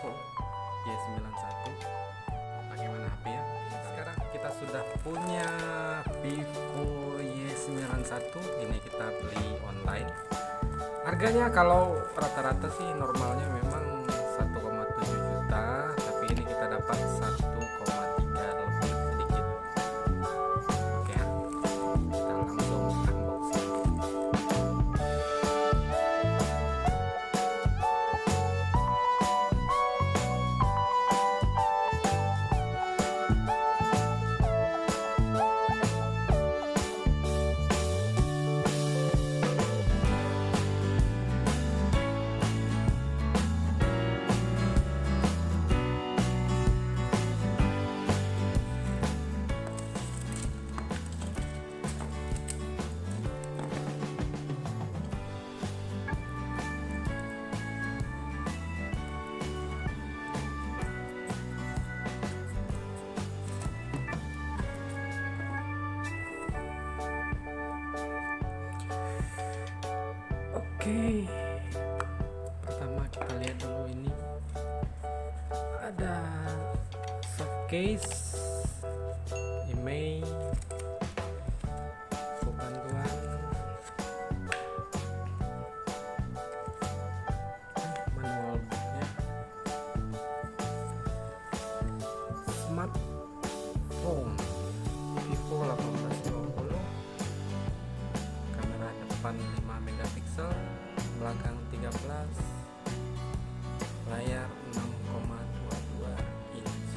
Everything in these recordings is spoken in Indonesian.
VIVO Y91. Bagaimana HP ya? Sekarang kita sudah punya VIVO Y91. Ini kita beli online. Harganya kalau rata-rata sih normalnya memang 1,7 juta, tapi ini kita dapat 1,3 lebih sedikit. Oke ya, kita langsung unboxing. Oke, pertama kita lihat dulu ini ada showcase, email, buku panduan, manual booknya, smartphone VIVO 1820, kamera depan 5 megapiksel, belakang 13, layar 6,22 inch.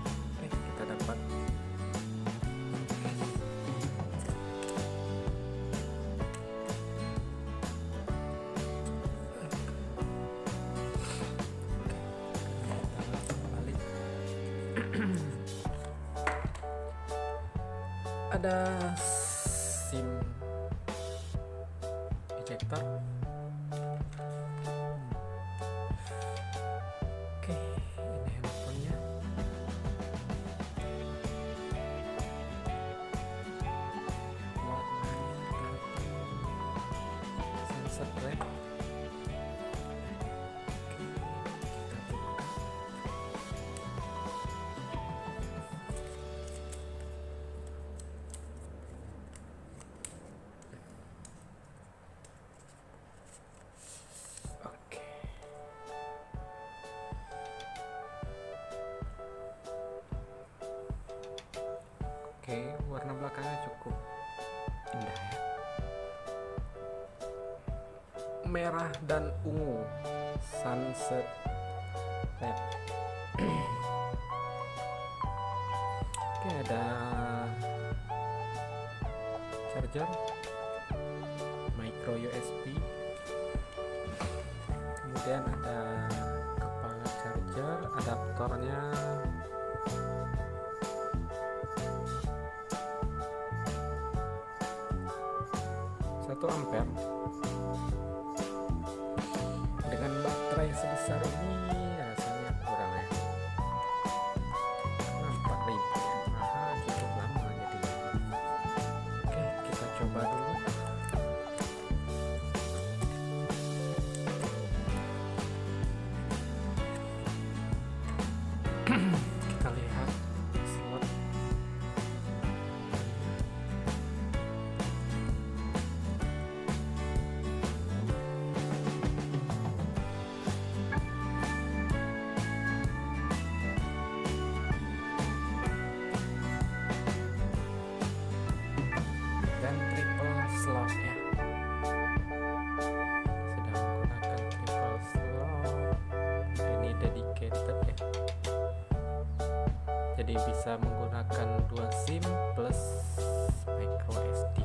Oke, kita dapat ada SIM ejector. Oke, ini handphonenya. Warnanya sunset red. Oke, kita buka. Oke, warna belakangnya cukup indah ya, merah dan ungu, sunset red. Oke, ada charger micro USB, kemudian ada kepala charger, adaptornya 1 ampere. Dengan baterai sebesar ini rasanya kurang ya, karena 4000 mAh cukup lama jadinya. Oke, kita coba dulu. Kita lihat slot. Dan triple slot ya, sudah menggunakan triple slot. Ini dedicated ya, jadi bisa menggunakan 2 SIM plus micro SD.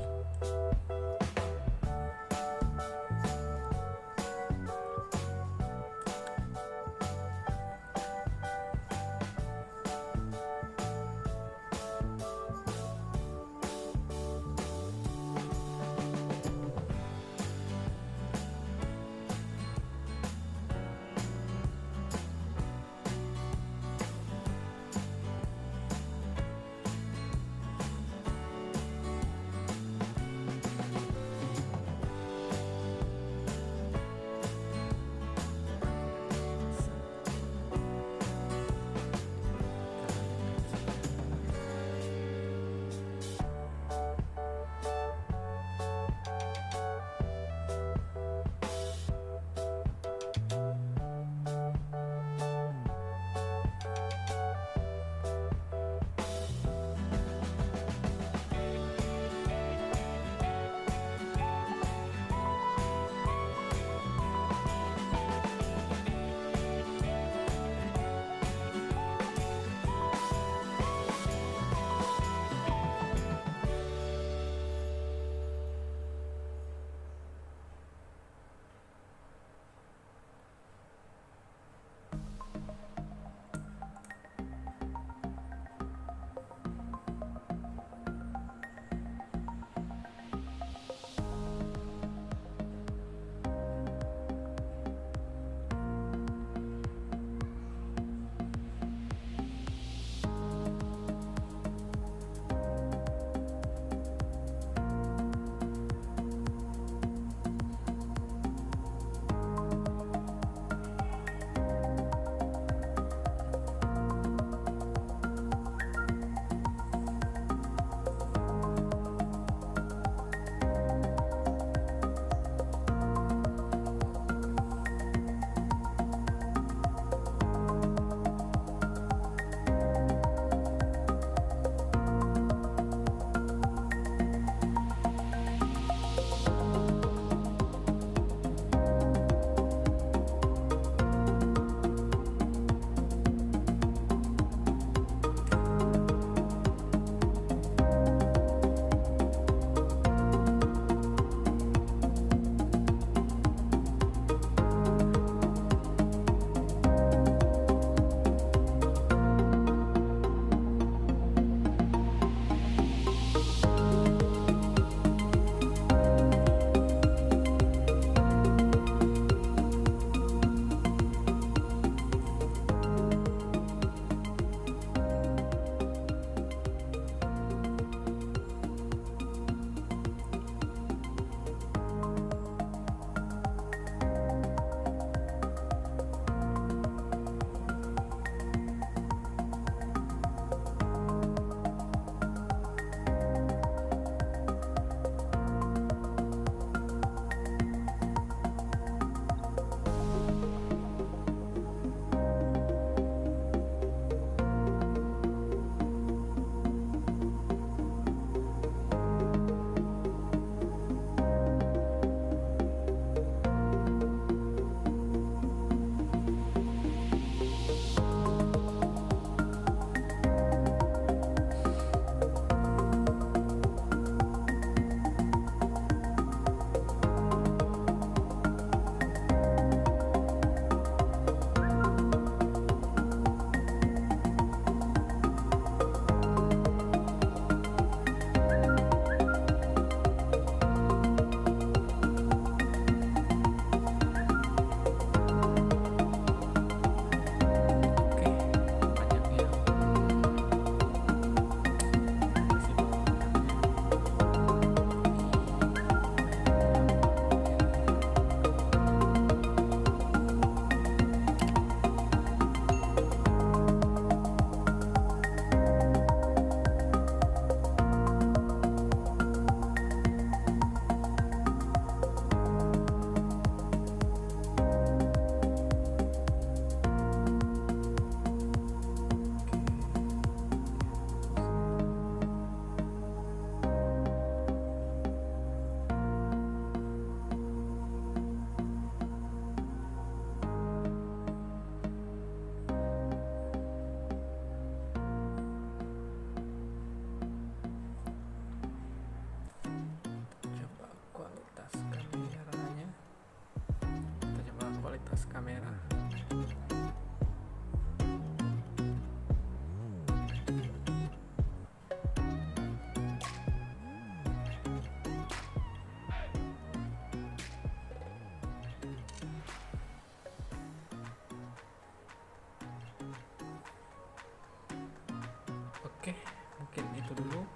Oke, mungkin itu dulu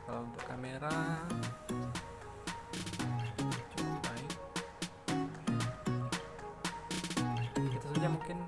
kalau untuk kamera. Cukup baik. Itu saja mungkin